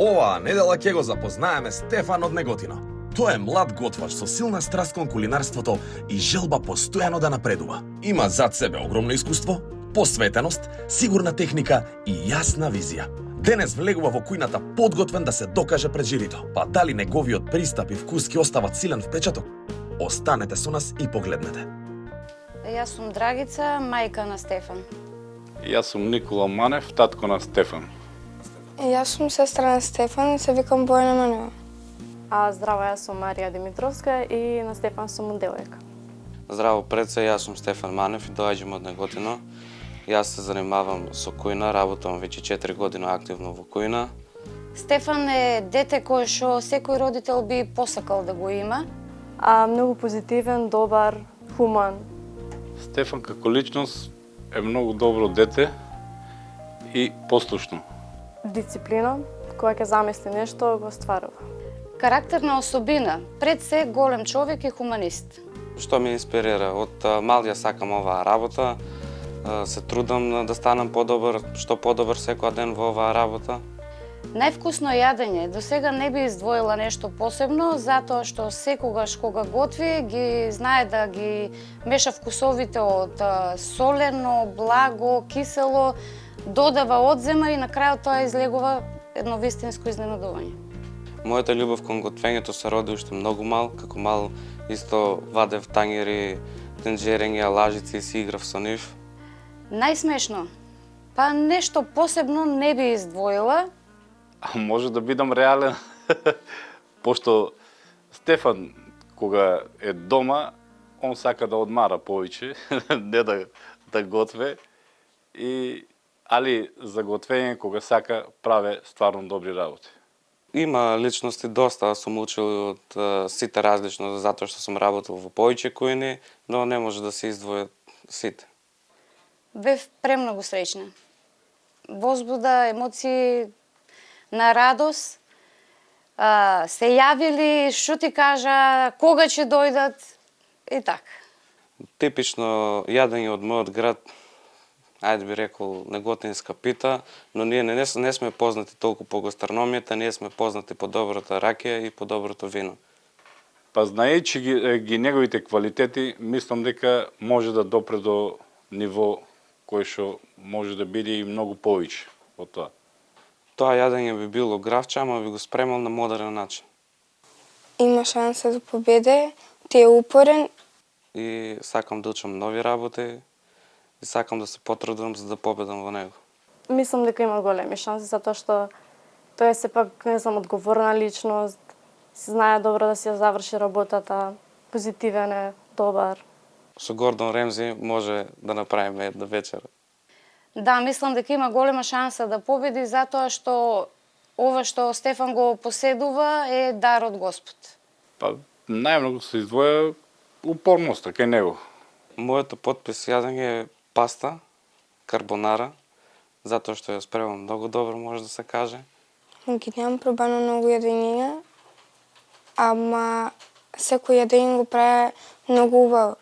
Оваа недела ќе го запознаеме Стефан од Неготино. Тој е млад готвач со силна страст кон кулинарството и желба постојано да напредува. Има зад себе огромно искуство, посветеност, сигурна техника и јасна визија. Денес влегува во кујната подготвен да се докаже пред жирито. Па дали неговиот пристап и вкус ќе остават силен впечаток? Останете со нас и погледнете. Јас сум Драгица, мајка на Стефан. Јас сум Никола Манев, татко на Стефан. Јас сум сестра на Стефан и се викам Бојана Манева. Здраво, јас сум Марија Димитровска и на Стефан сум девојка. Здраво, пред се, јас сум Стефан Манев и доаѓам од Неготино. Јас се занимавам со кујна, работам веќе 4 години активно во кујна. Стефан е дете кој што секој родител би посакал да го има. Многу позитивен, добар, хуман. Стефан како личност е многу добро дете и послушно. Дисциплина, кога ќе замисли нешто, го стварува. Карактерна особина, пред се голем човек и хуманист. Што ме инспирира? Од мал ја сакам оваа работа, се трудам да станам подобар, што подобар секој ден во оваа работа. Највкусно јадење, до сега не би издвоила нешто посебно, затоа што секогаш кога готви, ги знае да ги меша вкусовите од солено, благо, кисело, додава, одзема и на крајот тоа излегува едно вистинско изненадување. Мојата љубов кон готвењето се роди уште многу мал, како мал исто вадев тангери, тенџерења, лажици и си играв со нив. Најсмешно? Па нешто посебно не би издвоила. Може да бидам реален, пошто Стефан, кога е дома, он сака да одмара повеќе, не да готве. Али за готвење, кога сака, праве стварно добри работи. Има личности доста, сум учил од сите различно, затоа што сум работил во повеќе кујни, но не може да се издвојат сите. Бев премногу среќна. Возбуда, емоции, на радост, се јавили, што ти кажа, кога ќе дојдат и така. Типично јадење од мојот град, ајде би рекол неготинска пита, но ние не сме познати толку по гастрономијата, ние сме познати по добрата ракија и по доброто вино. Па знаејќи ги неговите квалитети, мислам дека може да допре до ниво кој што може да биде и многу повеќе од тоа. Тоа јадење би било гравче, ама би го спремал на модерен начин. Има шанса да победе, ти е упорен. И сакам да учам нови работи и сакам да се потрудам за да победам во него. Мислам дека има големи шанси, затоа што тој е сепак, не знам, одговорна личност, се знае добро да си ја заврши работата, позитивен е, добар. Со Гордон Ремзи може да направиме една вечера. Да, мислам дека има голема шанса да победи, затоа што ова што Стефан го поседува е дар од Господ. Па најмногу се издвоја упорноста кај него. Моето потпис јадење е паста, карбонара, затоа што ја спремам многу добро, може да се каже. Ги немам пробано многу јадења, ама секој јадење го прави многу убаво.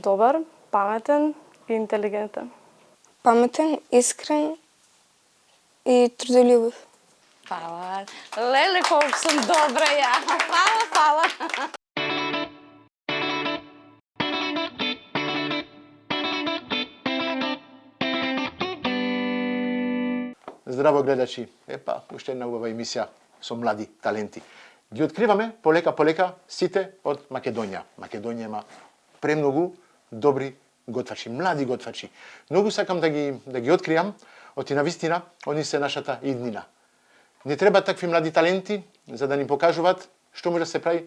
Добар, паметен и интелигентен. Паметен, искрен и трудолюбив. Фала. Леле, колку сум добра ја. Фала. Здраво гледачи, уште една убава емисија со млади таленти. Ги откриваме полека сите од Македонија. Македонија има премногу добри готвачи, млади готвачи. Многу сакам да ги откријам, оти навистина, они се нашата иднина. Не треба такви млади таленти за да ни покажуваат што може да се прави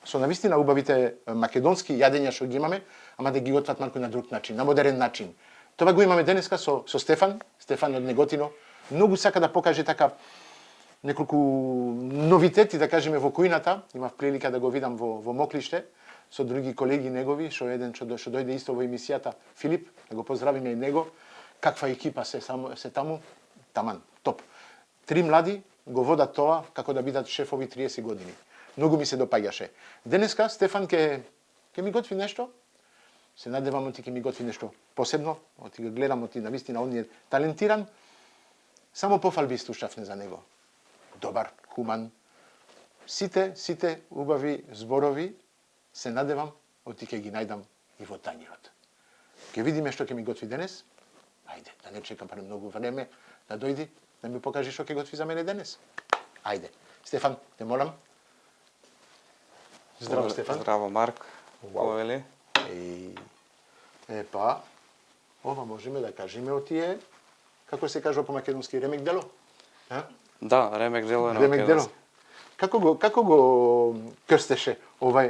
со навистина убавите македонски јадења што ги имаме, ама да ги готват малку на друг начин, на модерен начин. Тоа го имаме денеска со Стефан од Неготино. Многу сака да покаже така неколку новитети, да кажеме, во кујната. Имав прилика да го видам во Моклиште со други колеги негови, што дојде исто во емисијата, Филип, да го поздравиме и него. Каква екипа се таму, таман, топ. 3 млади го водат тоа како да бидат шефови 30 години. Многу ми се допаѓаше. Денеска Стефан ќе ми готви нешто. Се надевам оти ќе ми готви нешто посебно. Оти го гледам, оти навистина он е талентиран. Само пофалби слушавме за него. добар, хуман. Сите убави зборови се надевам оти ќе ги најдам и во тањирот. Ќе видиме што ќе ми готви денес. Ајде, да не чекам премногу време, да дојди, да ми покажи што ќе готви за мене денес. Ајде. Стефан, те молам. Здраво, Стефан. Здраво, Марк. Повели. Епа, ова можеме да кажеме од тие, како се кажува по македонски, ремек дело? А? Да, ремек дело е на Ремек дело. македонски. Како го крстеше ово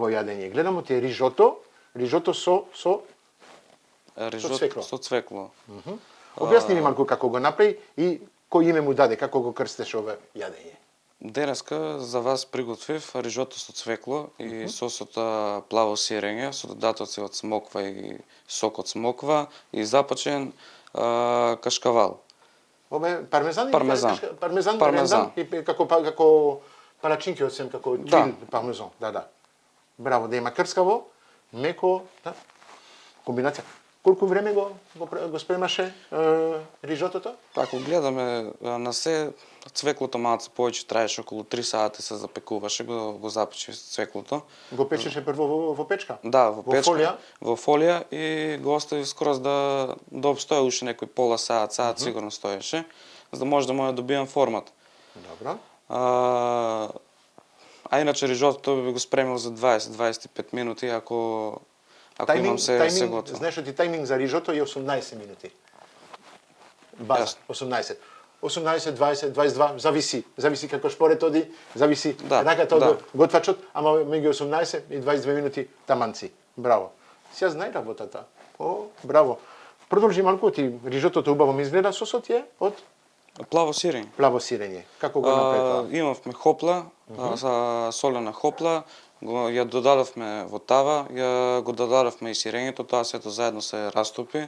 јадење? Гледам тие рижото со цвекло. Со цвекло. Објасни ми малку како го направи и кој име му даде, како го крстеше ово јадење. Денеска за вас приготвив рижото со цвекло и сосот плаво сирење со додатоци од смоква и сок од смоква и запачен кашкавал. Ова е пармезан? Пармезан. Пармезан, Пармезан. и како палачинки од сем, како Да. чил пармезан. Да. Браво, да има крскаво, меко, да. Комбинација. Колку време го спремаше рижотото? Ако гледаме на се, цвеклото малце повеќе траеше, околу 3 сати се запекуваше, го запече цвеклото. Го печеше прво во печка? Да, во печка, фолија? во фолија и го остави скроз да обстои уште некој пола саат сигурно стоеше, за да може да му ја добијам формата. Добро. А иначе рижотото би го спремил за 20-25 минути ако имам се готово. Знаеш ти тајминг за рижото е 18 минути. База, Јасно. 18. 18, 20, 22, зависи како шпорет оди, зависи Да, раката од да. готвачот, ама меѓу 18 и 22 минути таманци. Браво. Сега знај работата. О, браво. Продолжи малку, ти рижотото убаво ми изгледа, сосот е од Плаво сирење. плаво сирење. Како го направи тоа? Имавме хопла, солена хопла, ја додадовме во тава, го додадовме и сирењето, тоа сето заедно се растопи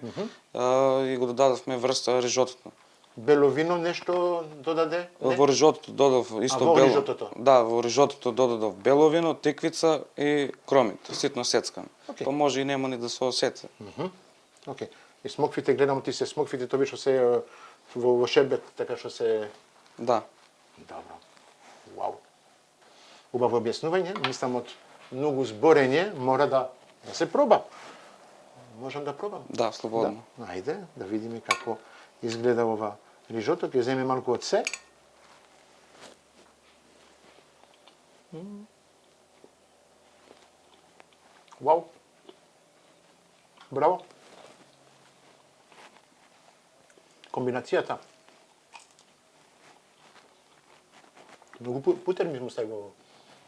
и го додадовме врз рижотото. Бело вино нешто додаде? Не? Во рижотото додав исто во бело. рижотото? Да, во рижотото додадов бело вино, тиквица и кромит, ситно сецкан. Океј. Па може и нема ни да се осети. Океј. И смоквите, гледам ти се смоквите, тоа што се во шербет, така што се... Да. Добро. Вау. Убаво објаснување, мислам од многу зборење мора да се проба. Можам да пробам? Да, слободно. Да. Ајде, да видиме како изгледа ова рижото. Ќе земе малку од се. Вау. Браво. Комбинацијата. Многу путер ми му стави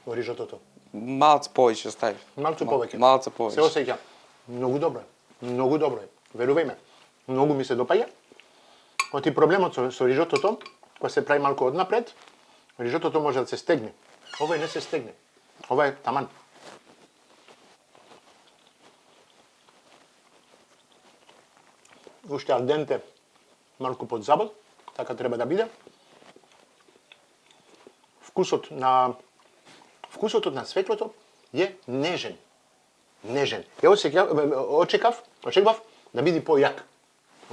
во рижотото. Малце повеќе стави. Малку повеќе. Малце Се повеќе. осеќам. Многу добро е. Многу добро е. Верувај ме. Многу ми се допаѓа. Оти проблемот со рижотото, кога се прави малку однапред, рижотото може да се стегне. Ова не се стегне. Ова е таман. Уште арденте, малку под забод, така треба да биде. Вкусот на свеклото е нежен. Нежен. Очекав да биде појак.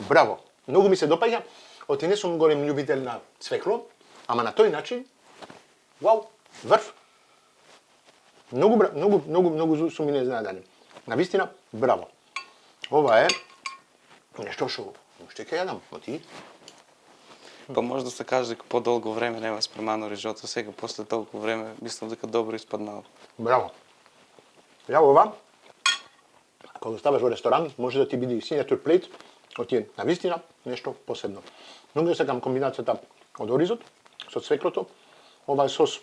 Браво. Многу ми се допаѓа. Оти не сум голем љубител на цвекло, ама на тој начин, вау, врв. Многу сум и незнадани. Навистина, браво. Ова е нешто што уште ќе јадам. Оти. Па може да се каже дека подолго време нема спремано рижото, сега после толку време мислам дека добро испаднало. Браво. Ја ова, кога ставаш во ресторан, може да ти биде и signature plate, оти навистина нешто посебно. Многу сакам комбинацијата од оризот со цвеклото, ова е сос.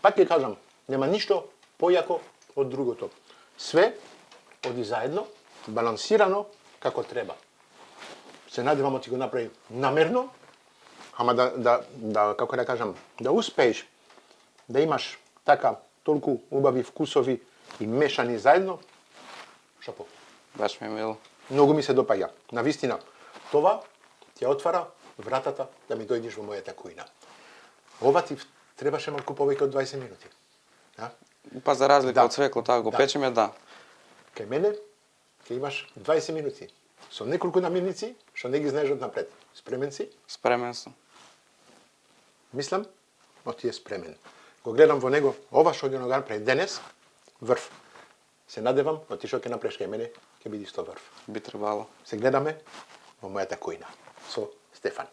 Пак ќе кажам, нема ништо појако од другото. Све оди заедно, балансирано како треба. Се надевам да ти го направи намерно, ама да како да кажам, да успееш да имаш така толку убави вкусови и мешани заедно, шапо. Баш ми е мило. Многу ми се допаѓа. Навистина, това ќе отвара вратата да ми дојдеш во мојата кујна. Ова ти требаше малку повеќе од 20 минути. Да? Па за разлика Да. од свекло, така го Да. печеме, да. Кај мене ќе имаш 20 минути со неколку намирници што не ги знаеш од напред. Спремен си? Спремен сум. Мислам оти е спремен. Го гледам во него, ова што ќе го направи денес, врв. Се надевам, оти што ќе направиш кај мене, ќе биде исто врв. Би требало. Се гледаме во мојата којна со Стефан.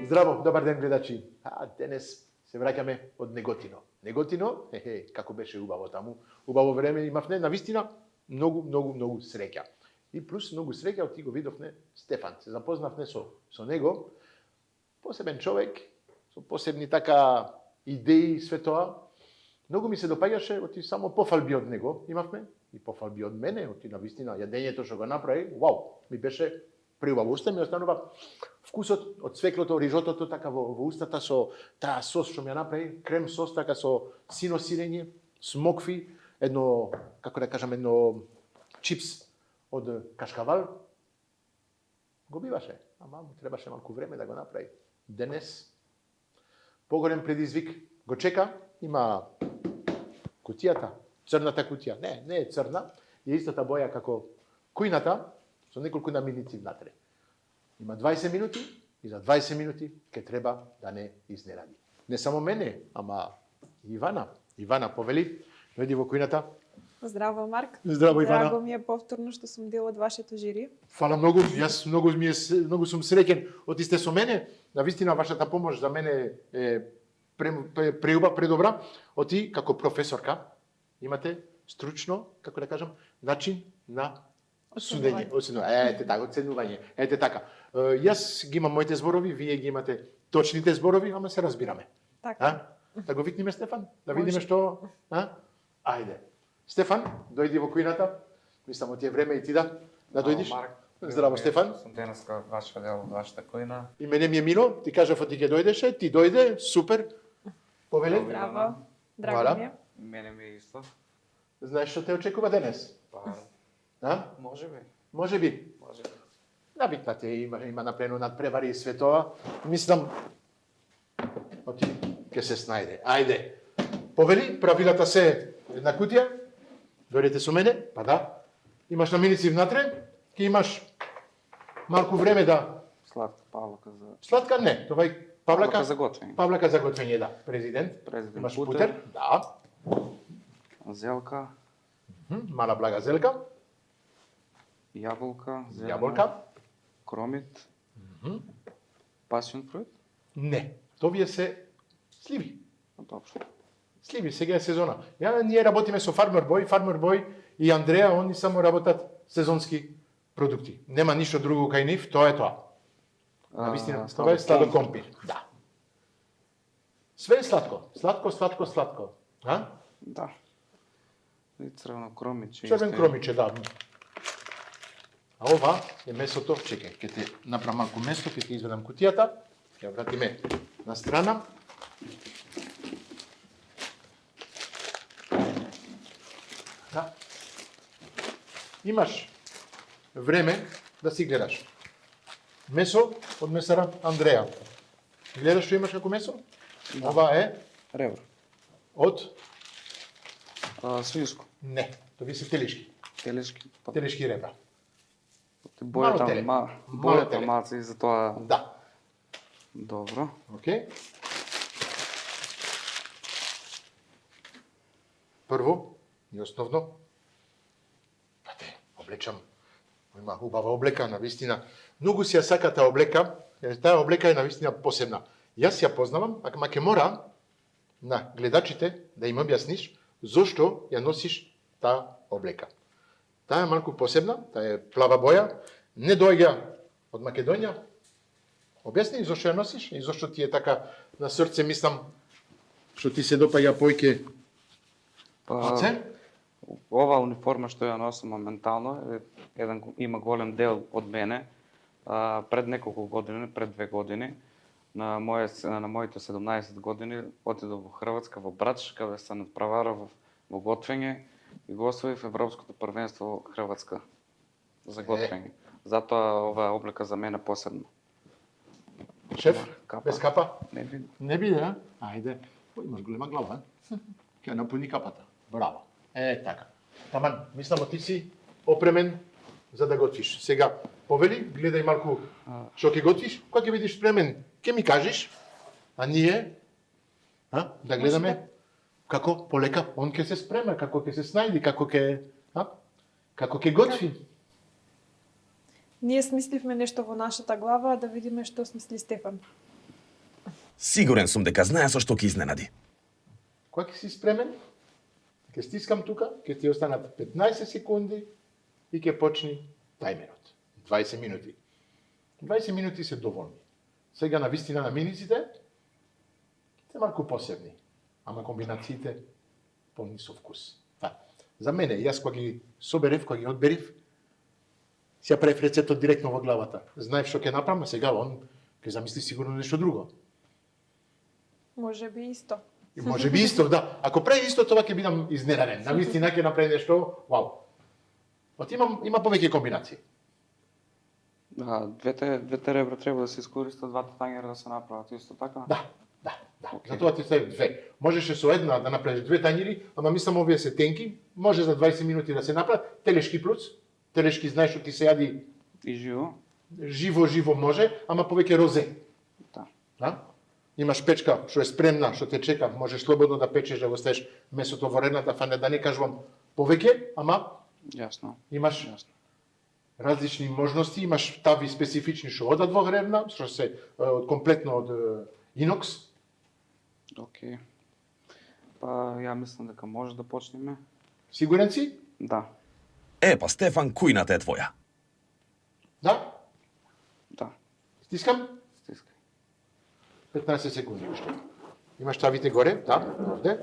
Здраво, добар ден гледачи. Денес се враќаме од Неготино. Неготино, како беше убаво таму. Убаво време имавме, навистина, многу среќа. И плюс многу среќа, оти го видовме Стефан. Се запознавме со него. Посебен човек, со посебни така идеи и све тоа. Многу ми се допаѓаше, оти само пофалби од него имавме и пофалби од мене, оти навистина јадењето што го направи, вау, ми беше преубаво. Уста ми останува вкусот од свеклото, рижотото така во устата со таа сос што ми ја направи, крем сос така со сино сирење, смокви, едно, како да кажам, едно чипс од кашкавал. Го биваше, ама му требаше малку време да го направи. Денес поголем предизвик го чека, има кутијата, црната кутија. Не е црна, е истата боја како кујната, со неколку намирници внатре. Има 20 минути и за 20 минути ќе треба да не изненади. Не само мене, ама и Ивана. Ивана, повели, дојди во кујната. Здраво, Марк. Здраво, Ивана. Драго ми е повторно што сум дел од вашето жири. Фала многу, јас многу сум среќен оти сте со мене. Навистина вашата помош за мене е предобра. Оти како професорка имате стручно, како да кажам, начин на судење, оценување. Ете така. Јас ги имам моите зборови, вие ги имате точните зборови, ама се разбираме. Така. Да го викнеме Стефан? Да видиме што? Ајде. Стефан, дојди во кујната. Мислам, од тие време и ти да дојдиш. Здраво, Стефан. Сум денеска ваша дел од вашата којна. И мене ми е Мино, ти кажав оти ќе дојдеше, ти дојде, супер. Повеле? Здраво. Драго ми е. Мене ми е исто. Знаеш што те очекува денес? Може би. Може би. Навикнате, има напрено надпревари и све тоа. Мислам, оти ќе се снајде. Ајде. Повели, правилата се една кутија. Дојдете со мене, па да. Имаш намирници внатре, ќе имаш малку време да... Сладка павлака за... Сладка не, това е Павлака за готвење. Павлака за готвење, да. Президент. Имаш путер. Да. Зелка. Мала блага зелка. Јаболка. Јаболка. Кромит. Пасион фрут? Не. Товие се сливи. Добро. Сливи, сега е сезона. Ние работиме со Farmer Boy. Farmer Boy и Андреа, они само работат сезонски продукти. Нема ништо друго кај нив, тоа е тоа. Навистина, тоа е сладокомпир. Да. Све е сладко. Сладко. Да. И црвено кромиче. Црвен кромиче, да. А ова е месото, чекај, ќе те направам малку место, ќе ти изведам кутијата, ќе вратиме на страна. Да. Имаш време да си гледаш. Месо од месара Андреа. Гледаш што имаш како месо? Да. Ова е Ребро. од... Свинско. Не, тоа се телешки. Телешки. Телешки ребра. Бојата теле. бојата теле. малце и затоа... Да. Добро. Океј. Прво и основно, облечам, има убава облека, навистина. Многу си ја сака таа облека, таа облека е навистина посебна. Јас ја познавам, ама ќе мора на гледачите да им објасниш зошто ја носиш таа облека. Таа е малку посебна, таа е плава боја, не доаѓа од Македонија. Објасни зошто ја носиш и зошто ти е така на срце, мислам, што ти се допаѓа појќе оце? Ова униформа што ја носам моментално има голем дел од мене. Пред неколку години, пред 2 години, на моите 17 години отидов во Хрватска, во Брач, каде се надпреварав во готвење и го освоив Европското првенство во Хрватска за готвење. Затоа оваа облека за мене посебна. Шеф, Капа. без капа? Не би. Не биде, а? Ајде. Имаш голема глава, а? Ќе напуни капата. Браво. Така. Таман, мислам ти си опремен за да готвиш. Сега, повели, гледај малку што ќе готвиш, кога ќе бидеш спремен, ќе ми кажеш, а ние, да гледаме како полека он ќе се спрема, како ќе се снајди, како ќе готви. Ние смисливме нешто во нашата глава, да видиме што смисли Стефан. Сигурен сум дека знае со што ќе изненади. Кога ќе си спремен, ќе стискам тука, ќе ти останат 15 секунди и ќе почни тајмерот. 20 минути. 20 минути се доволни. Сега на вистина на миниците се малку посебни, ама комбинациите полни со вкус. За мене, јас кога ги соберев, кога ги одберив, си ја правев рецептот директно во главата. Знаев што ќе направам, а сега он ќе замисли сигурно нешто друго. Може би исто. И може би исто, да. Ако прави исто, тоа ќе бидам изненаден. На вистина ќе направи нешто, вау. Има повеќе комбинации. Двете ребра треба да се искористат, двата тангера да се направат исто така? Да. Затоа ти стави 2. Можеше со една да направиш 2 тањери, ама мислам овие се тенки, може за 20 минути да се направи, телешки плюс, телешки знаеш што ти се јади И живо? Живо може, ама повеќе розе. Да. Имаш печка што е спремна, што те чека, можеш слободно да печеш, да го ставиш месото во редната фана, да не кажувам повеќе, ама Јасно. имаш различни можности, имаш тави специфични што одат во гревна, што се комплетно од инокс. Океј. Па ја мислам дека може да почнеме. Сигурен си? Да. Па Стефан, кујната е твоја. Да? Да. Стискам? Стискај. 15 секунди уште. Имаш тавите горе, да, овде.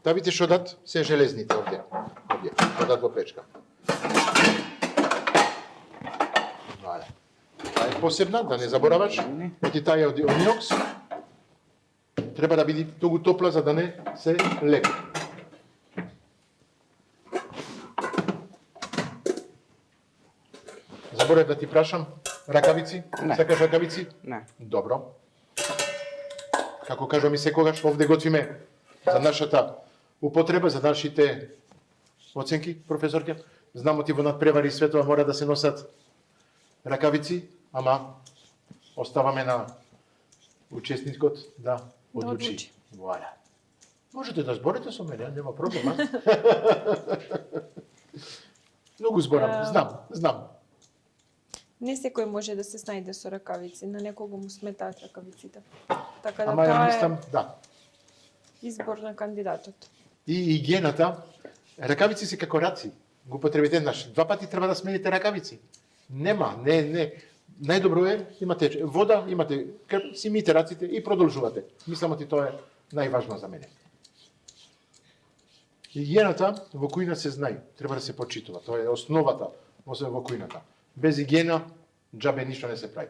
Тавите што дат се железните овде. Овде, што дат во печка. Валя. Таа е посебна, да не забораваш. Оти таа е од инокс. Треба да биде многу топла за да не се лепи. Заборев да ти прашам, ракавици? Не. Сакаш ракавици? Не. Добро. Како кажувам и секогаш, овде готвиме за нашата употреба, за нашите оценки, професорке. Знамо ти во надпревари светова мора да се носат ракавици, ама оставаме на учесникот да одлучи. Вуаля. Можете да зборите со мене, нема проблема. Многу зборам, знам. Не секој може да се снајде со ракавици, на некого му сметаат ракавиците. Така да Ама ја тоа мислам, е да. избор на кандидатот. И игиената, ракавици се како раци. Го потребите еднаш. 2 пати треба да смените ракавици. Нема, не. Најдобро е, имате вода, имате крп, си миете раците и продолжувате. Мислам ти тоа е најважно за мене. Игиената во кујна се знае, треба да се почитува. Тоа е основата во кујната. Без игиена, џабе ништо не се прави.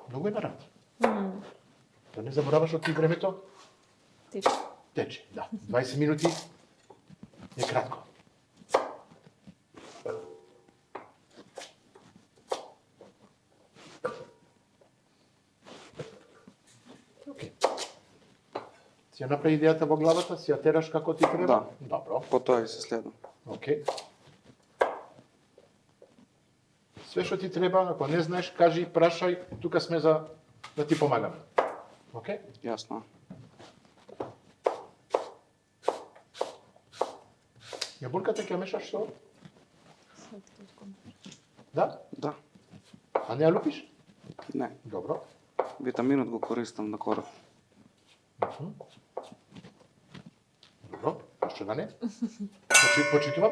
Многу е нарад. Да не забораваш од ти времето? Тече, да. 20 минути е кратко. Океј. Си ја направи идејата во главата, си ја тераш како ти треба? Да. Добро. По тоа се следам. Океј. Све што ти треба, ако не знаеш, кажи, прашај, тука сме за да ти помагаме. Океј? Јасно. Јаболката ќе мешаш со? Да? Да. А не ја лупиш? Не. Добро. Витаминот го користам на коров. Добро. Што да не? Почитувам?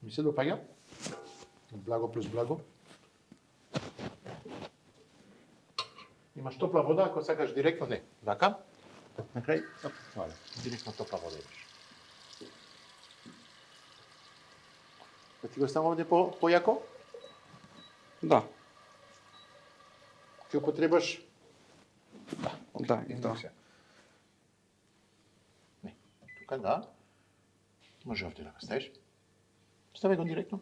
Ми се допаѓа. Благо плюс благо. Имаш топла вода, ако сакаш директно, не. Вака. На крај, валя, директно топла вода имаш. Да ти го ставам овде појако? Да. Ти употребаш? Да, и тоа. Не, тука да. Може овде да го ставиш. Ставај го директно.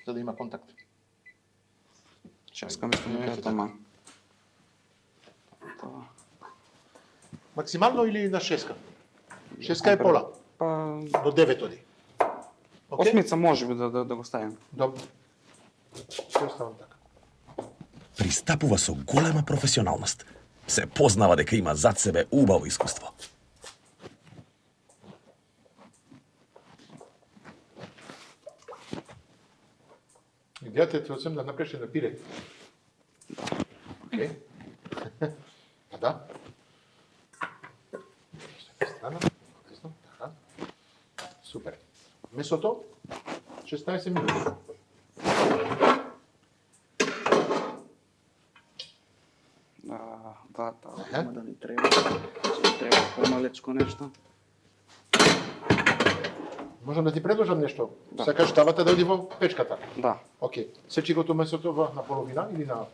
За да има контакт. Ческа мислам дека е тома. Тоа. Максимално или на шеска? Шеска е пола. Па До 9 оди. Океј? осмица може би да го ставим. Добро. Ќе оставам така. Пристапува со голема професионалност. Се познава дека има зад себе убаво искуство. Идејата е ти да направиш на пире. Океј. А да. Страна. Десно. Така. Супер. Месото 16 минути. Да, ама да ни треба. Треба помалечко нешто. Можам да ти предложам нешто? Да. Сакаш тавата да оди во печката? Да. Океј. Сечи го тоа месото на половина или на...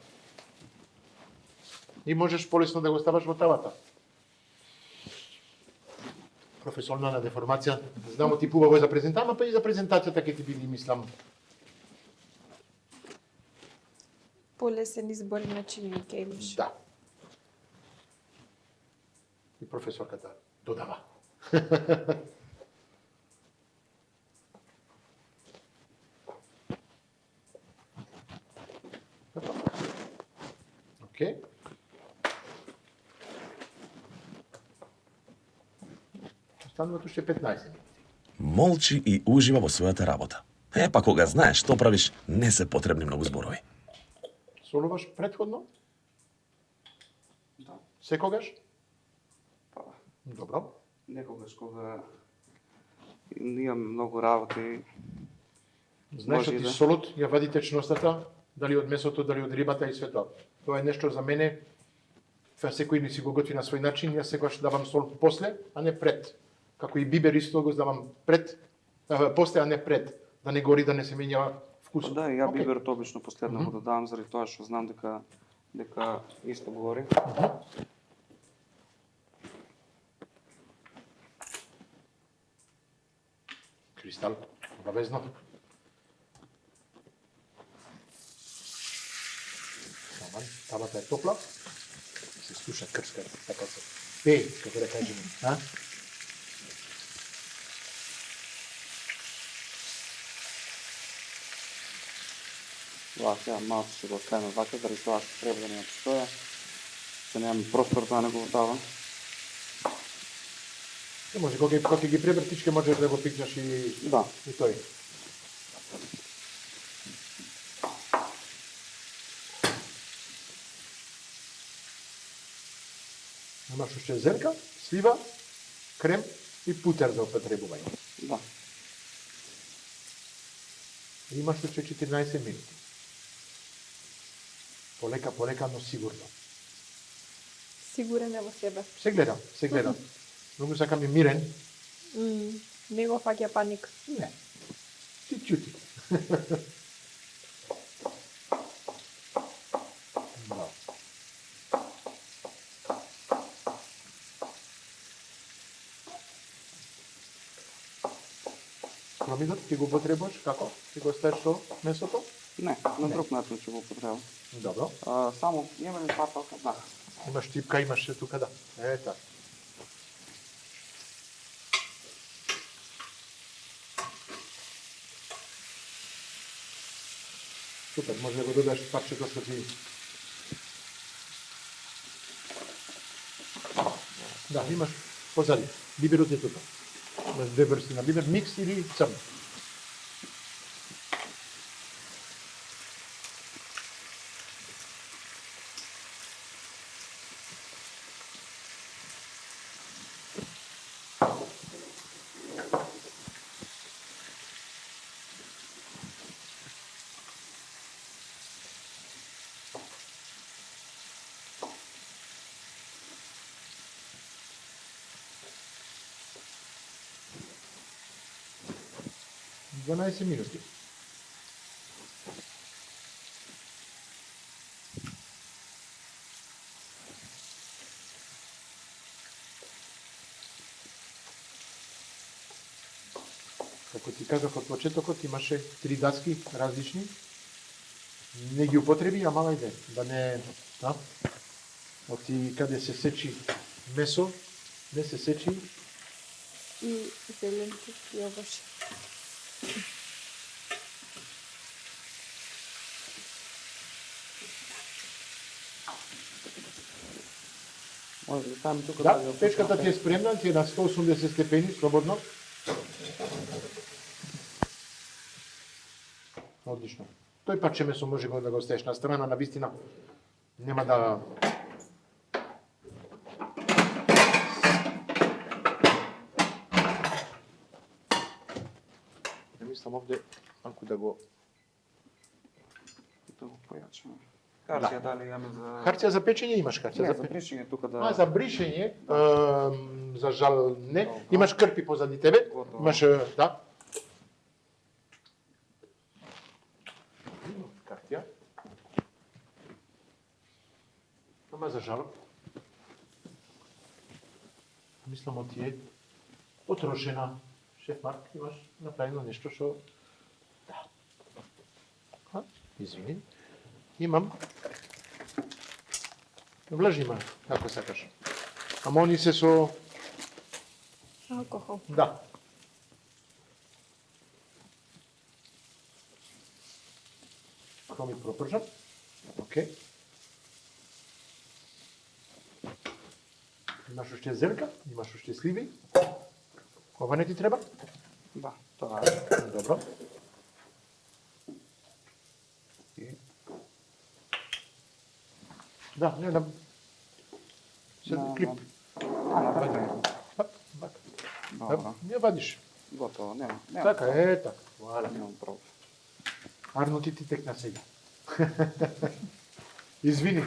И можеш полесно да го ставаш во тавата. Професионална деформација. Знамо ти пубаво е за презентама, па и за презентацијата ќе ти биде, мислам. Полесен избор и начини ќе имаш. Да. И професорката додава. Океј. Остануваат уште 15 минути. Молчи и ужива во својата работа. Па кога знаеш што правиш, не се потребни многу зборови. Солуваш претходно? Да. Секогаш? Па, Добро. некогаш кога имам многу работи, Знаеш Може што и ти да. солот ја вади течноста, дали од месото, дали од рибата и све тоа. Тоа е нешто за мене, секој ни си го готви на свој начин, јас секогаш давам сол после, а не пред. Како и бибер исто го давам пред, после, а не пред. Да не гори, да не се менјава Па вкусот. да, и ја Океј. биберот обично последно го додавам заради тоа што знам дека исто гори. Кристал, обавезно. Саман, тавата е топла. Се слуша крска, така се пее, како да кажеме. А? Тоа сега малку ќе го оставиме вака, заради тоа што треба да не постоја. Се немам простор да не го давам. Може, кога ќе ги превртиш, ќе можеш да го пикнеш и Да. и тој. Имаш уште зерка, слива, крем и путер за употребување. Да. И имаш уште 14 минути. Полека, но сигурно. Сигурен е во себе. Се гледам, се гледам. Многу сакам и мирен. Не го фаќа паник. Не. Ти чути. Да. Промидот ќе го потребаш како? Ќе го ставиш со месото? Не, на друг начин ќе го употребам. Добро. Само имаме паталка, да. Имаш типка, имаш се тука, да. Е, така. Супер, може да го додаш парчето што ти... Да, имаш позади. Биберот е тука. Имаш две врсти на бибер, микс или црн. 12 минути. Како ти кажав од почетокот, имаше 3 даски различни. Не ги употреби, ама ајде, да не, да? Оти каде се сечи месо, не се сечи И зеленки и овошје. Може да ставаме тука Да, печката ти е спремна, ти е на 180 степени, слободно. Одлично. Тој парче месо може да го оставиш на страна, на вистина нема да... Не мислам овде малку да го... Да го појачаме. Харција дали имаме за... Харција за печење имаш, харција Не, за за печење. бришење тука да... За бришење, за жал не. Имаш крпи позади тебе, Готово. имаш, да. Картија. Ама за жал. Мислам оти е потрошена. Шеф Марк, имаш направено нешто што... Да. Извини. Имам. Влажи ма, како сакаш. Ама они се со... Алкохол. Да. Хромит пропржан. Окей. Имаш уште зерка, имаш уште сливи. Ова не ти треба? Да, тоа е. Добро. Да, не да... Се клип. На бајде. Бак. Добро. Не вадиш. Готово, нема. Така е, така. Вуаля. Немам проблем. Арно ти текна сега. Извини,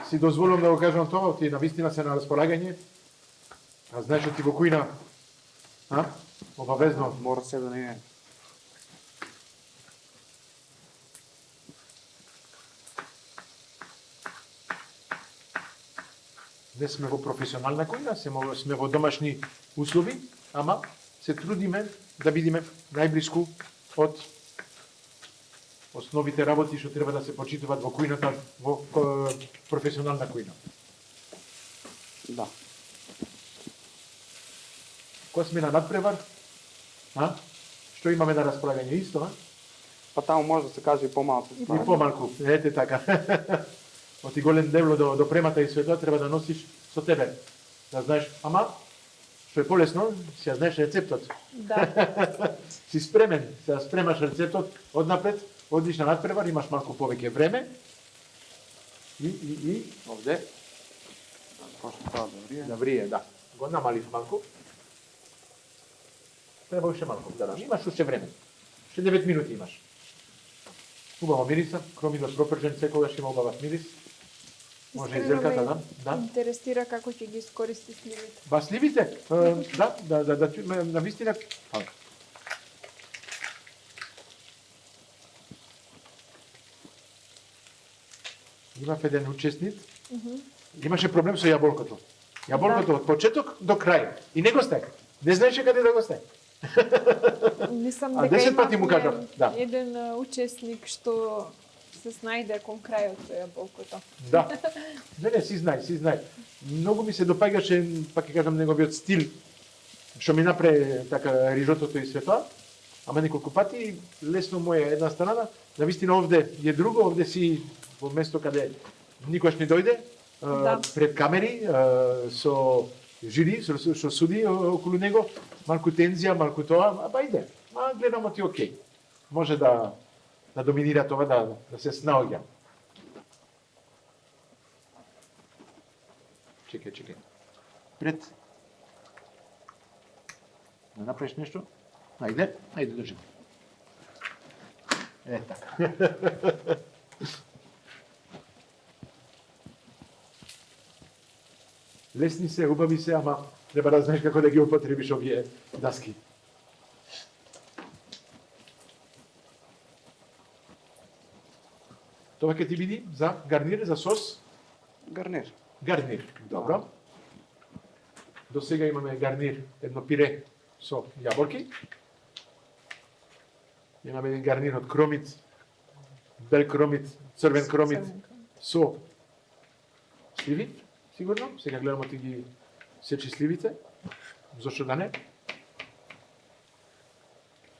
си дозволам да го кажам тоа, ти навистина се на располагање. А знаеш што ти во кујна, обавезно. Мора се да не е. Не сме во професионална кујна, сме во домашни услови, ама се трудиме да бидеме најблиску од основите работи што треба да се почитуваат во кујната, во професионална кујна. Да. Кога сме на надпревар, што имаме на располагање исто, Па таму може да се каже и помалку. И помалку, ете така. Оти голем дел до премата и све тоа треба да носиш со тебе. Да знаеш, ама што е полесно, си ја знаеш рецептот. Да. Си спремен, се ја спремаш рецептот однапред, одиш на надпревар, имаш малку повеќе време. И овде Пошто тоа да врие. да врие, да. Го намалив малку. Треба уште малку, да. Имаш уште време. Уште 9 минути имаш. Убаво мириса, кромидот пропржен, секогаш има убават мирис. Може и зерката, да. Интересира како ќе ги искористи сливите. Ба сливите, на вистина. Имав еден учесник, имаше проблем со јаболкото. Јаболкото од почеток до крај. И не го стака. Не знаеше каде да го стака. Мислам А дека 10 пати му имавме кажав, да. еден учесник што се снајде кон крајот со јаболкото. Да. Не, си знај. Многу ми се допаѓаше, пак ќе кажам, неговиот стил, што ми направи така рижотото и све тоа. Ама неколку пати лесно му е една страна, навистина овде е друго, овде си во место каде никош не дојде, Да. пред камери, со жири, со суди околу него, малку тензија, малку тоа, па иде. Ма гледамо ти окей. Може да доминира тоа, да се снаоѓа. Чекај. Пред. Да направиш нешто? Ајде, држи. Така. Лесни се, убави се, ама треба да знаеш како да ги употребиш овие даски. Тоа ќе ти биде за гарнир, за сос. Гарнир. Гарнир, добро. До сега имаме гарнир, едно пире со јаболки. Имаме еден гарнир од кромит, бел кромит, црвен кромит со сливи, сигурно. Сега гледаме ти ги сечи сливите. Зошто да не?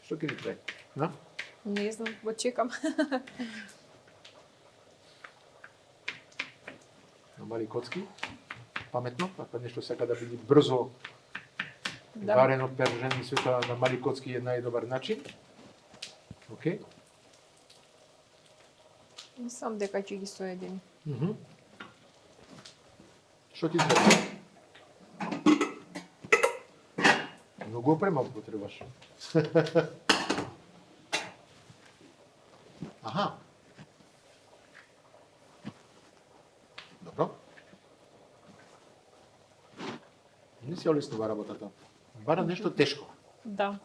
Што ќе ни прави? На? Не знам, го чекам. Мали коцки. Паметно, ако нешто сака да биде брзо Да. варено, пержено и све тоа на мали коцки е најдобар начин. Океј. Мислам дека ќе ги соедини. Што ти треба? Многу опрема потребаш. Аха. Добро. Не си олеснува работата. Бара нешто тешко. Да.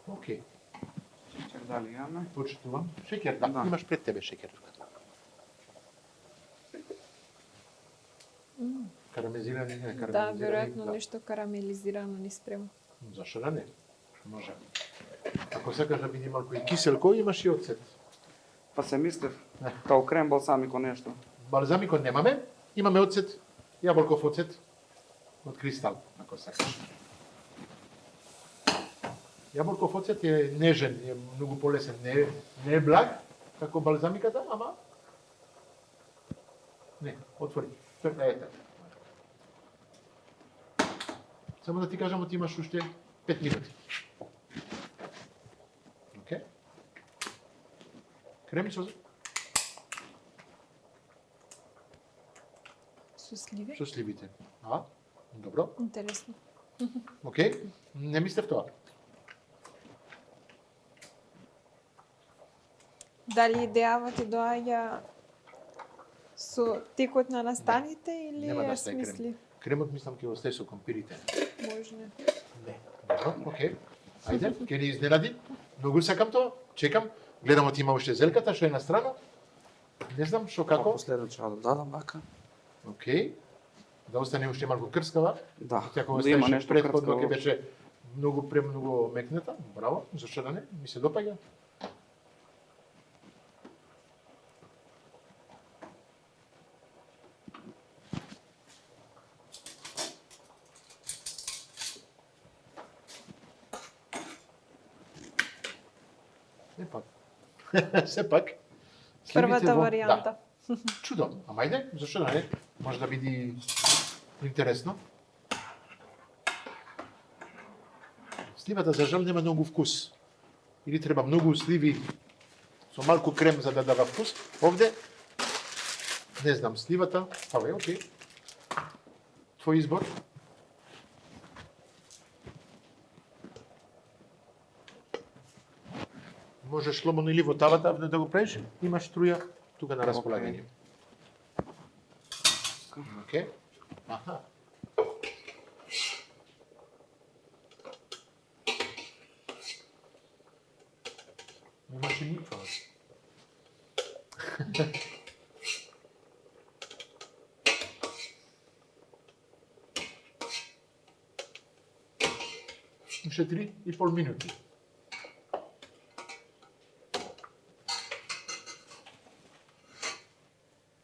Океј. Шеќер дали имаме? Почитувам. Шеќер, да. Да. Имаш пред тебе шеќер. Карамелизирани, не Да, карамелизирани. веројатно нешто карамелизирано ни спрема. Зашо да не? Може. Ако сакаш да биде малку и киселко, имаш и оцет. Па се мислев, Не. као крем балсамико нешто. Балзамико немаме, имаме оцет, јаболков оцет од кристал, ако сакаш. Јаболков оцет е нежен, е многу полесен, не е благ, како балзамиката, ама... Не, отвори. Ете. Само да ти кажам, ти имаш уште 5 минути. Океј? Крем со Со сливи? сливите. А? Добро. Интересно. Океј? Не мислев тоа. Дали идејава ти доаѓа со текот на настаните или Нема да ја стае смисли? крем. Кремот мислам ќе остае со компирите. Можно. Не. Добро, океј. Ајде, ќе ни изненади. Многу сакам тоа. Чекам. Гледам ти има уште зелката што е на страна. Не знам што како. Последно ќе да дадам вака. Океј. Да остане уште малку крскава. Да, Тя кога да има стаеше нешто предходно крцкаво. ќе беше многу премногу мекната. Браво. Зашто да не? Ми се допаѓа. Сепак. Сепак. Првата Сливите во- варијанта. Да. Чудо. Ама ајде, зашто да не? Може да биде интересно. Сливата за жал нема многу вкус. Или треба многу сливи со малку крем за да дава вкус. Овде не знам, сливата, па бе, окей. Твој избор. Можеш слободно или во тавата да го правиш, имаш струја тука на располагање. Океј. Аха. Имаш и миква. Уште 3,5 минути.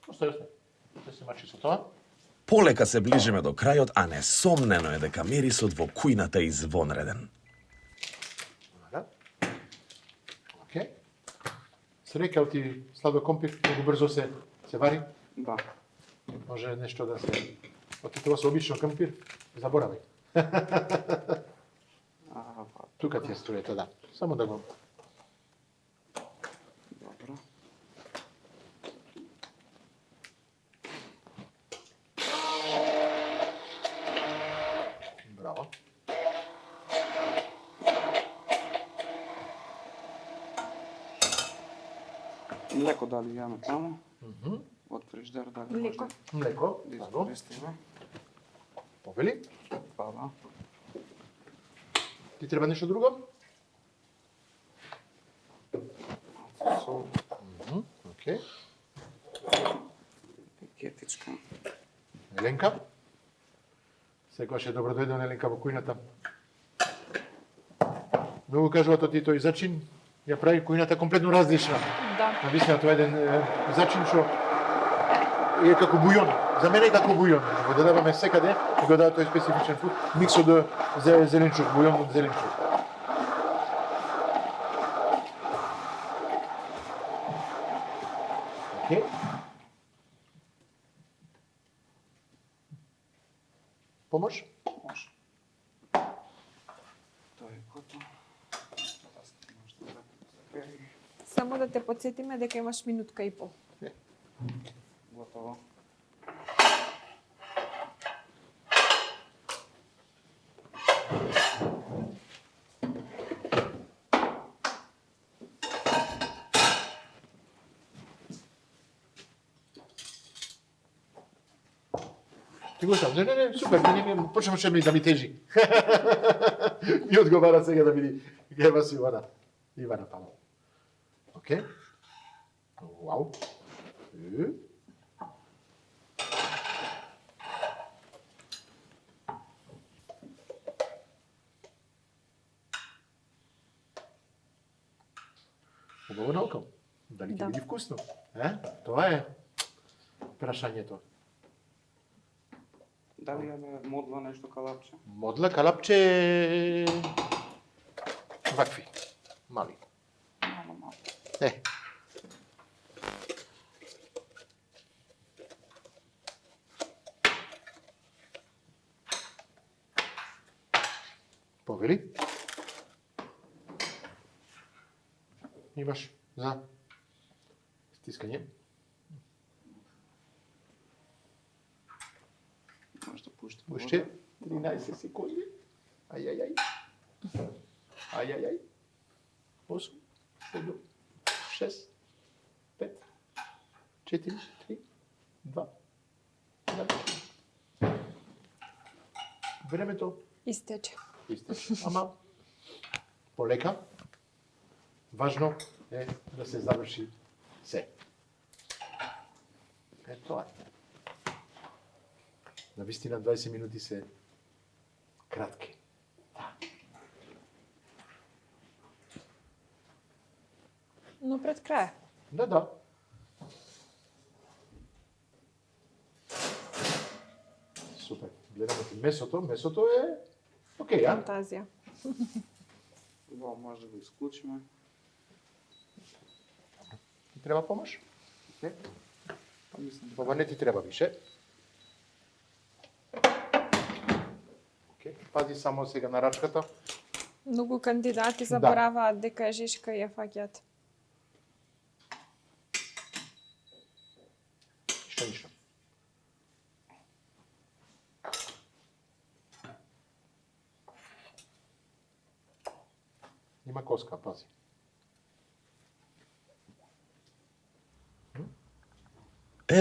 Остај. Да се мачи со тоа. Полека се ближиме до крајот, а несомнено е дека мирисот во кујната е извонреден. Да. Океј. Се рекал ти сладокомпир, многу брзо се вари. Да. Може нешто да се отитува со обично кампир. Заборавај. Тука ти е струјата, да. Само да го... Добро. Браво. Млеко дали имаме таму? Од фриждер дали Млеко. може Млеко, да да, искористиме? повели. Па да. Ти треба нешто друго? Сол. Океј. Кетичка. Еленка. Секогаш е добро дојде Еленка во кујната. Многу кажуваат од тој зачин ја прави кујната комплетно различна. Да. Навистина тоа е еден зачин што е како бујон. За мене е како бујон. Го додаваме секаде и го дава тој специфичен вкус. Микс од зеленчук, бујон од зеленчук. Океј. Помош? Може. Тоа е готово. Само да те подсетиме дека имаш минутка и пол. Готово. Ти го сам. Не, супер, почнемаше да ми тежи. Ми одговара сега да види. Ева си Ивана Павлова. Океј. Вау. Убаво наукам. Дали ќе биде вкусно? Тоа е прашањето. Дали ја модла нешто калапче? Модла калапче вакви, мали. Мало. Повели? Имаш за стискање? Може да пушти. Уште 13 секунди. Ајајај. 8, 7, 6, 5, 4, 3, 2, 1. Времето Истече. истече. Ама полека. Важно е да се заврши се. Тоа е. Навистина 20 минути се кратки. Но пред крај. Да. Супер. Гледаме ти месото. Месото е океј, а? Фантазија. Во може да го исклучиме. Ти треба помош? Не? Па мислам Ова не ти треба више. Океј, пази само сега на рачката. Многу кандидати забораваат дека е жешка и ја фаќаат. Ништо. Има коска, пази.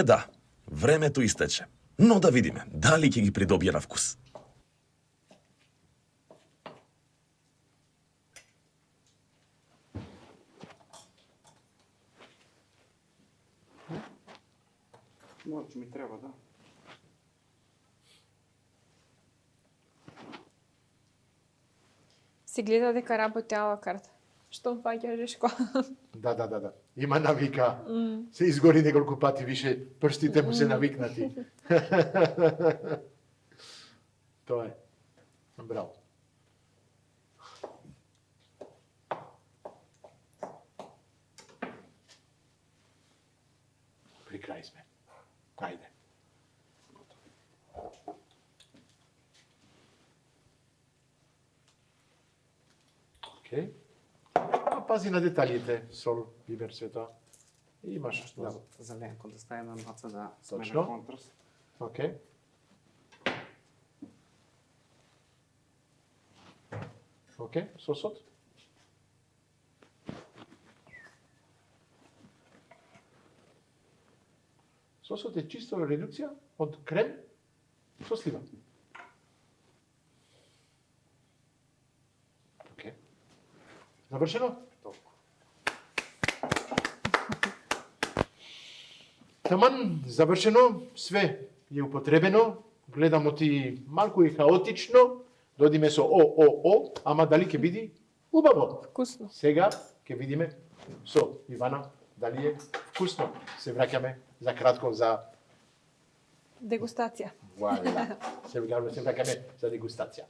Да, времето истече. Но да видиме, дали ќе ги придобие на вкус. Може ми треба, да. Си гледа дека работи ала карта. Што фаќа жешко? Да. Има навика. Се изгори неколку пати више, прстите му се навикнати. Тоа е. Браво. При крај сме. Ајде. Океј. Пази на деталите, сол, бибер, све тоа. И имаш што. Да, зеленко да стави на маца да Точно. смени контраст. Океј. Океј, сосот. Сосот е чисто редукција од крем со слива. Океј. Завршено? Толку. Таман, завршено, све е употребено, гледамо ти малку и хаотично, додиме со о, ама дали ќе биде убаво? Вкусно. Сега ќе видиме со Ивана дали е вкусно. Се враќаме за кратко за Дегустација. Вуаля. Се враќаме за дегустација.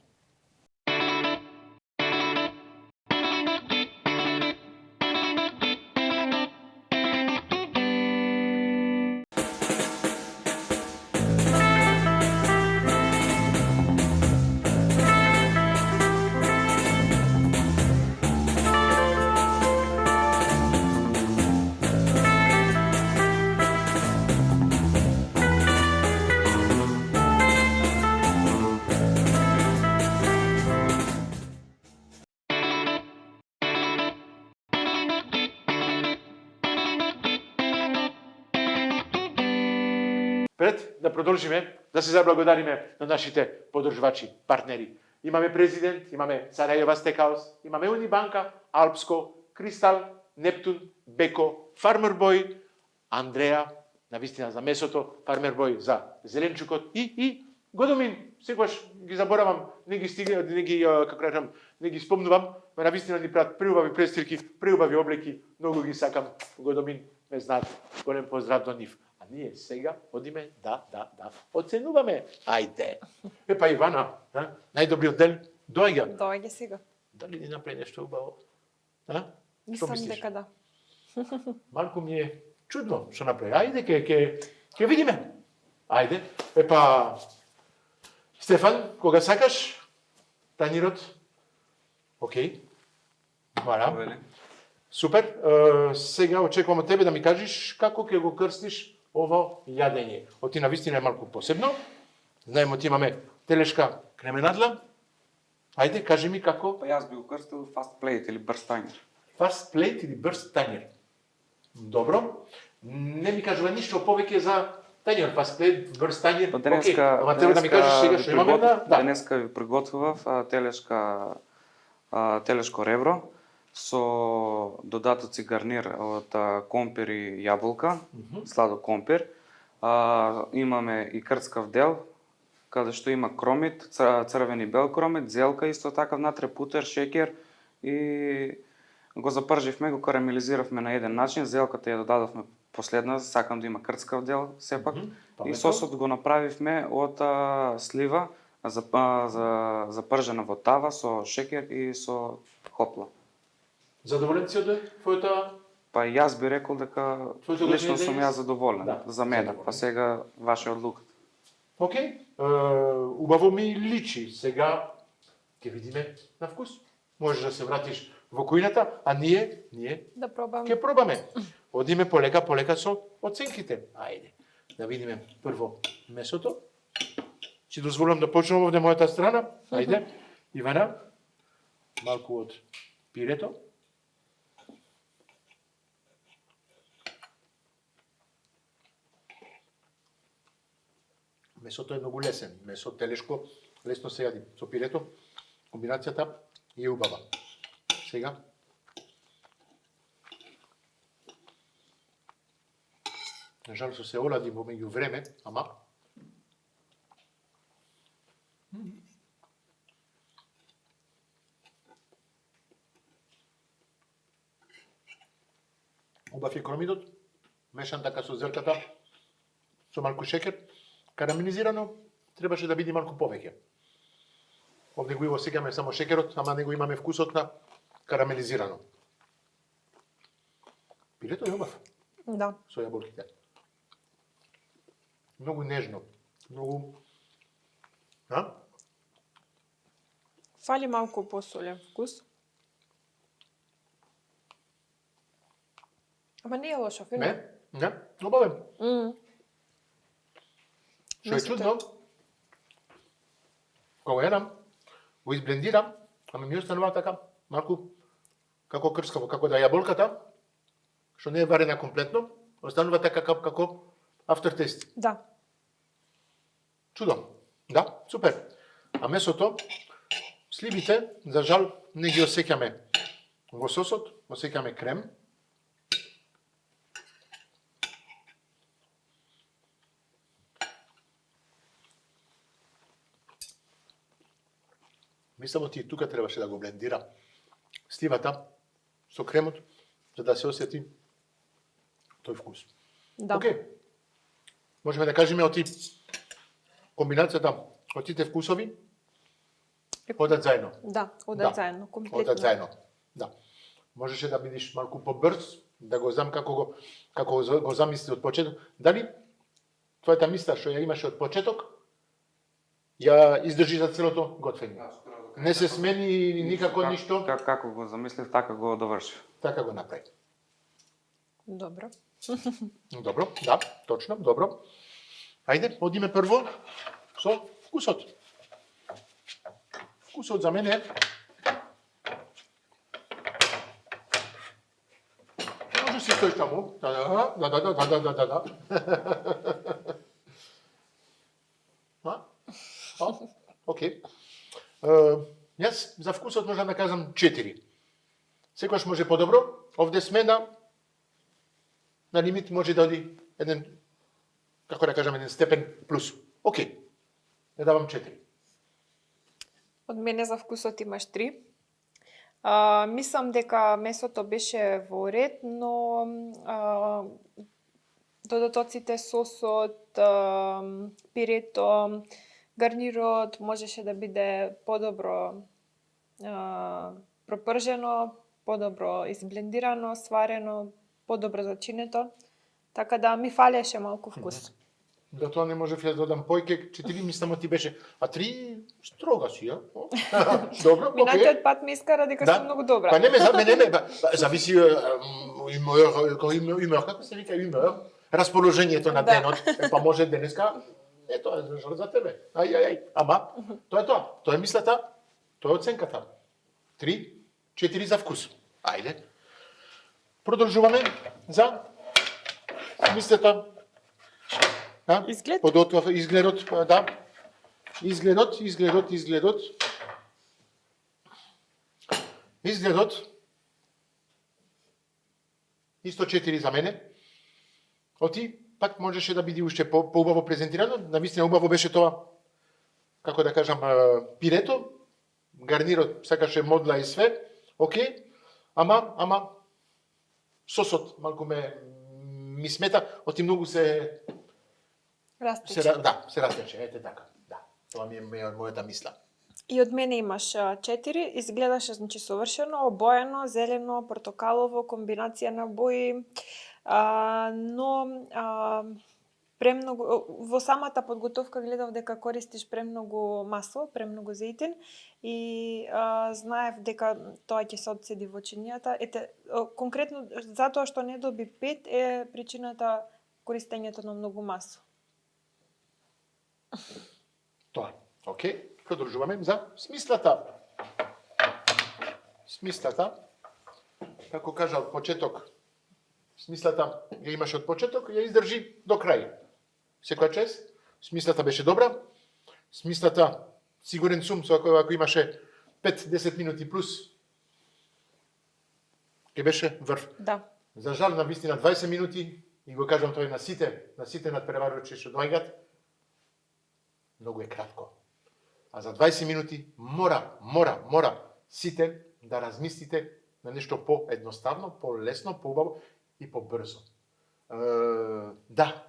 Пред да продолжиме, да се заблагодариме на нашите поддржувачи, партнери. Имаме Президент, имаме Сарајева Стекаус, имаме Унибанка, Алпско, Кристал, Нептун, Беко, Фармер Бој, Андреа, навистина за месото, Фармер Бој за зеленчукот и Годомин. Секогаш ги заборавам, не ги спомнувам, но навистина ни прават преубави престирки, преубави облеки, многу ги сакам. Годомин ме знаат, голем поздрав до нив. А ние сега одиме да оценуваме. Ајде. Епа Ивана, најдобриот дел доаѓа. Доаѓа сега. Дали ни направи нешто убаво? Мислам дека да. Малку ми е чудно што направи. Ајде, ќе видиме. Ајде. Епа, Стефан, кога сакаш, танирот, окей. Вала. Супер. Сега очекувам од тебе да ми кажеш како ќе го крстиш ово јадење. Оти навистина е малку посебно. Знаеме, оти имаме телешка кременадла. Ајде, кажи ми како. Па јас би го крстил fast plate или burst timer. Fast plate или burst timer. Добро. Не ми кажува ништо повеќе за тањер, fast plate, burst timer. Па денеска, ама треба да ми кажеш сега што имаме да. Денеска ви приготвував телешко ребро со додатоци гарнир од компир и јаболка, сладок компир. Имаме и крцкав дел, каде што има кромит, црвен и бел кромит, зелка исто така внатре, путер, шекер и го запрживме, го карамелизиравме на еден начин, зелката ја додадовме последна, сакам да има крцкав дел сепак. И сосот го направивме од слива запржена во тава со шекер и со хопла. Задоволен си од твојата? Па јас би рекол дека лично сум јас задоволен за мене, па сега ваша одлука. Океј, убаво ми личи. Сега ќе видиме на вкус. Можеш да се вратиш во кујната, а ние Да пробам. ќе пробаме. Одиме полека со оценките. Ајде, да видиме прво месото. Си дозволам да почнем овде мојата страна. Ајде, Ивана, малку од пирето. Месото е многу лесен. Месо телешко, лесно се јади. Со пирето, комбинацијата е убава. Сега. Нажал се олади во меѓу време, ама убав е кромидот, мешан така со зрката, со малку шекер, карамелизирано, требаше да биде малку повеќе. Овде го осеќаме само шекерот, ама не го имаме вкусот на карамелизирано. Пирето е убав. Да. Со јаболките. Многу нежно, многу... Фали малку посолен вкус. Ама не е лошо, фино. Не, убавен. Што е чудно, кога едам, го изблендирам, ама ми останува така, малку, како крскаво, како да јаболката, што не е варена комплетно, останува така како aftertaste. Да. Чудо. Да, супер. А месото, сливите, за жал, не ги осеќаме во сосот, осеќаме крем. Мислам ти тука требаше да го блендира сливата со кремот, за да се осети тој вкус. Да. Океј. Можеме да кажеме оти комбинацијата од тите вкусови одат заедно. Да, одат Да. заедно, комплетно. Одат заедно. Да. Можеше да бидеш малку побрз, да го знам како го замисли од почеток. Дали твојата мисла што ја имаше од почеток ја издржи за целото готвење? Не се смени никако ништо, Како го замислив, така го довршив. така го направи. Добро. Добро, да, точно, добро. Ајде, одиме прво со вкусот. Вкусот за мене може си стоиш таму. Да. Океј. Јас за вкусот можам да кажам 4. Секојаш може подобро. Овде сме на лимит може да оди еден, како да кажам, еден степен плюс. Океј. Не давам 4. Од мене за вкусот имаш 3. Мислам дека месото беше во ред, но додатоците, сосот, пирето, гарнирот можеше да биде подобро пропржено, подобро изблендирано, сварено, подобро зачинето. Така да ми фалеше малку вкус. Да тоа не можев јас да додам појке, 4 мислам ти беше, а 3 строга си, ја? Добро, океј. Минатиот пат ми искара дека сум многу добра. Па не ме, зависи умор, како се вика умор, расположението на Да. денот, па може денеска, тоа е за тебе. Ај, ама, тоа е тоа. Тоа е мислата, тоа е оценката. 3, 4 за вкус. Ајде. Продолжуваме за мислата. Да? Изглед? Подотоа изгледот, да. Изгледот. Исто 4 за мене. Оти пак можеше да биде уште поубаво презентирано. Навистина убаво беше тоа, како да кажам, пирето, гарнирот сакаше модла и све. Океј, ама сосот малку ми смета, оти многу се растече, ете така. Да. Тоа ми е мојата мисла. И од мене имаш 4, изгледаше значи совршено, обоено, зелено, портокалово, комбинација на бои, но премногу во самата подготовка гледав дека користиш премногу масло, премногу зејтин и знаев дека тоа ќе се одседи во чинијата. Ете, конкретно затоа што не доби 5 е причината користењето на многу масло. Тоа. Океј, продолжуваме за смислата. Како кажа од почеток, смислата ја имаше од почеток, ја издржи до крај. Секоја чест, смислата беше добра, смислата, сигурен сум, ако имаше 5-10 минути плюс, ќе беше врв. Да. За жал, на вистина 20 минути, и го кажам тој на сите надпреварувачи што доаѓаат, многу е кратко. А за 20 минути мора сите да размислите на нешто по-едноставно, по-лесно, по-убаво и по-брзо. Да.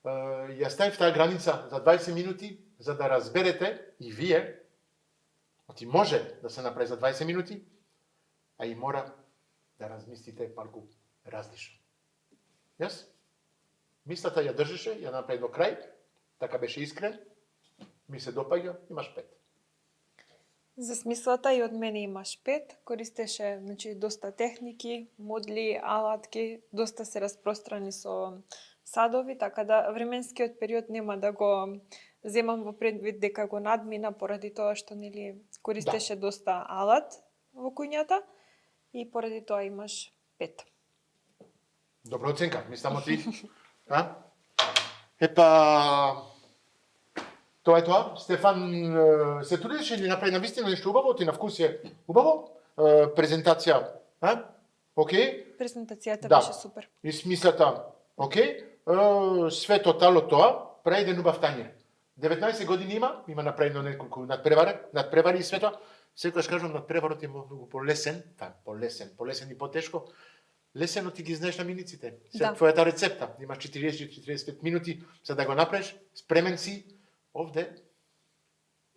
Ја ставив таа граница за 20 минути, за да разберете и вие, оти може да се направи за 20 минути, а и мора да размислите малку различно. Јас? Мислата ја држеше, ја направи до крај, така беше искрен, ми се допаѓа, имаш 5. За смислата и од мене имаш 5. Користеше значи доста техники, модли, алатки, доста се распространи со садови, така да временскиот период нема да го земам во предвид дека го надмина поради тоа што нели користеше доста алат во кујњата и поради тоа имаш 5. Добра оценка, мислам ти. Епа, тоа е тоа. Стефан се трудеше или направи на вистина нешто убаво, ти на вкус е убаво. Презентација, океј. Презентацијата Да. беше супер. И смислата, океј. Све тотало тоа, прави еден убав тањер. 19 години има направено неколку надпревари и све тоа. Секогаш кажам надпреварот е многу полесен, полесен и потешко. Лесено ти ги знаеш на миниците. Да. Твојата рецепта, имаш 40-45 минути за да го направиш, спремен си. Овде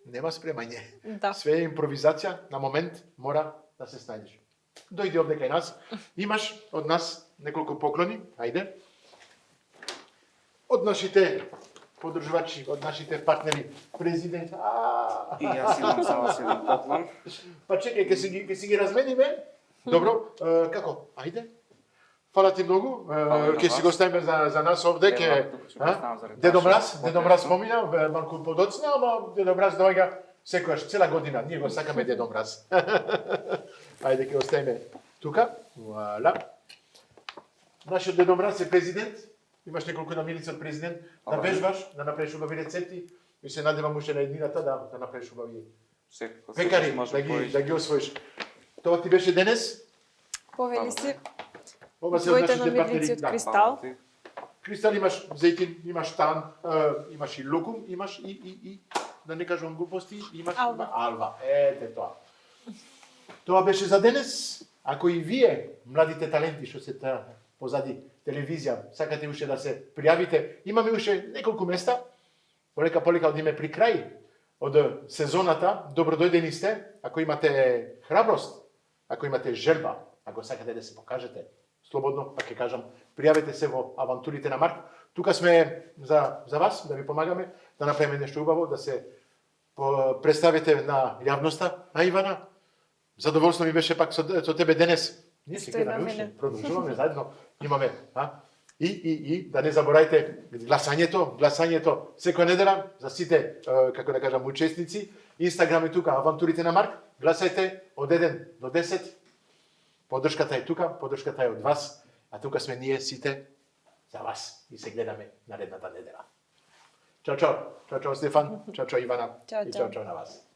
нема спремање. Да. Све е импровизација, на момент мора да се снајдеш. Дојди овде кај нас, имаш од нас неколку поклони, ајде. Од нашите подржувачи, од нашите партнери, президент. И јас имам за вас еден поклон. Па чекај, ќе си ги размениме. Добро, како? Ајде. Фала ти многу. Ќе си го ставиме за нас овде, Дедо Мраз помина, малку подоцна, ама Дедо Мраз доаѓа секојаш цела година. Ние го сакаме Дедо Мраз. Ајде ќе оставиме тука. Вуаля. Нашиот Дедо Мраз е президент. Имаш неколку намирици од президент. Да вежбаш, да направиш убави рецепти. И се надевам уште на еднината да направиш убави пекари, да ги освоиш. Тоа ти беше денес? Повели си. Ова се од Твоите нашите намирници од партнери. кристал. Кристал имаш зејтин, имаш тан, имаш и лукум, имаш и да не кажувам глупости, имаш алва. Ете тоа. Тоа беше за денес. Ако и вие, младите таленти што се позади телевизија, сакате уште да се пријавите, имаме уште неколку места. Полека одиме при крај од сезоната. Добродојдени сте. Ако имате храброст, ако имате желба, ако сакате да се покажете, слободно, па ќе кажам, пријавете се во авантурите на Марк. Тука сме за вас, да ви помагаме, да направиме нешто убаво, да се представите на јавноста. А Ивана, задоволство ми беше пак со тебе денес. Ние се гледаме уште, продолжуваме заедно, имаме, И да не заборајте гласањето секоја недела за сите, како да кажам, учесници. Инстаграм е тука, авантурите на Марк. Гласајте од 1 до 10. Подршката е тука, подршката е од вас, а тука сме ние сите за вас и се гледаме наредната недела. Чао, чао. Чао, чао Стефан, чао, чао Ивана и чао, чао на вас.